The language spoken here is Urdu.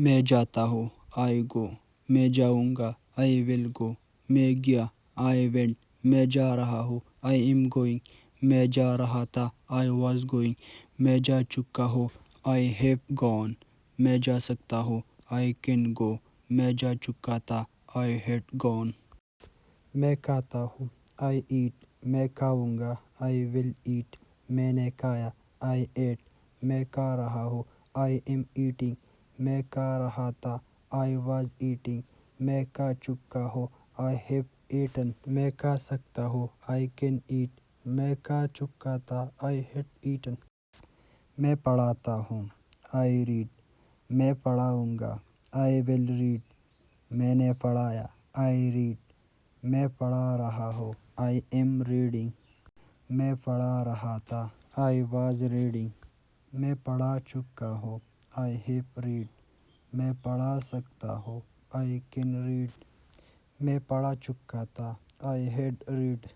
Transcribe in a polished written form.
میں جاتا ہوں I go. میں جاؤں گا I will go. میں گیا I went. میں جا رہا ہوں I am going. میں جا رہا تھا I was going. میں جا چکا ہوں I have gone. میں جا سکتا ہوں I can go. میں جا چکا تھا I had gone. میں کھاتا ہوں I eat. میں کھاؤں گا I will eat. میں نے کھایا I ate. میں کھا رہا ہوں I am eating. میں کھا رہا تھا I was eating. میں کھا چکا ہوں I have eaten. میں کھا سکتا ہوں I can eat. میں کھا چکا تھا I had eaten. میں پڑھتا ہوں I read. میں پڑھاؤں گا I will read. میں نے پڑھایا I read. میں پڑھا رہا ہوں I am reading. میں پڑھا رہا تھا I was reading. میں پڑھا چکا ہوں I have read. میں پڑھا سکتا ہوں I can read. میں پڑھ چکا تھا I had read.